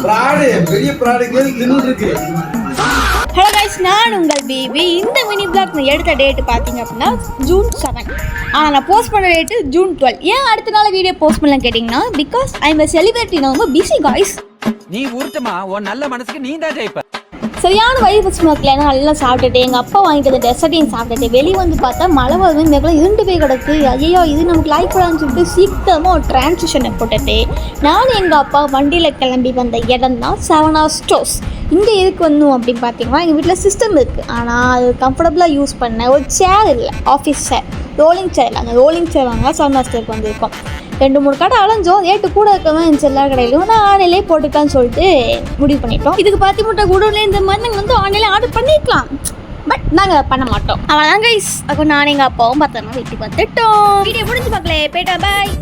Hello guys, நான் உங்கள் baby. இந்த மினி பிளாக் நான் எடுத்த டேட்டு பார்த்தீங்க அப்படின்னா June 7. ஆனால் நான் போஸ்ட் பண்ண டேட்டு June 12. ஏன் அடுத்த நாள் வீடியோ போஸ்ட் பண்ணலாம் கேட்டிங்கன்னா, பிகாஸ் ஐ எம் செலிபிரிட்டி. நான் ரொம்ப பிஸி காய்ஸ். நீ ஊர்த்தமா உன் நல்ல மனசுக்கு நீ தான் ஜெயிப்ப. சரியான வயிறு ஸ்மோக்கில் நல்லா சாப்பிட்டுட்டு எங்கள் அப்பா வாங்கிட்டு அந்த டெசர்ட்டையும் சாப்பிட்டுட்டு வெளியே வந்து பார்த்தா மழை வருது. மேலே இருண்டு போய் கிடக்கு. ஐயோ இது நமக்கு லைஃப் கூடாதுன்னு சொல்லிட்டு சீக்கிரமாக ஒரு டிரான்சிஷனை போட்டுட்டு நானும் எங்கள் அப்பா வண்டியில் கிளம்பி வந்த இடம் தான் 7 ஸ்டோர்ஸ். இங்கே எதுக்கு வந்தோம் அப்படின்னு பார்த்தீங்கன்னா, எங்கள் வீட்டில் சிஸ்டம் இருக்குது, ஆனால் அது கம்ஃபர்டபுளாக யூஸ் பண்ண ஒரு சேர் இல்லை, ஆஃபீஸ் சேர், ரோலிங் சேர். அந்த ரோலிங் சேர் வாங்க 7 ஸ்டோருக்கு வந்திருக்கோம். 2-3 கடை அலைஞ்சோம். ரேட்டு கூட இருக்கவன் இருந்துச்சு எல்லா கடையிலும். நான் ஆன்லைன்லேயே போட்டுக்கலான்னு சொல்லிட்டு முடிவு பண்ணிட்டோம். இதுக்கு பார்த்து முட்டை கூடல இந்த மாதிரி நாங்கள் வந்து ஆன்லைனில் ஆர்டர் பண்ணிக்கலாம், பட் நாங்கள் பண்ண மாட்டோம். அவ்வளோதான் கைஸ். அப்போ நான் எங்கள் அப்பாவும் பார்த்தோம்னா வீட்டுக்கு வந்துட்டோம். வீடியோ முடிஞ்சு பார்க்கல. போய்ட்டா பாய்.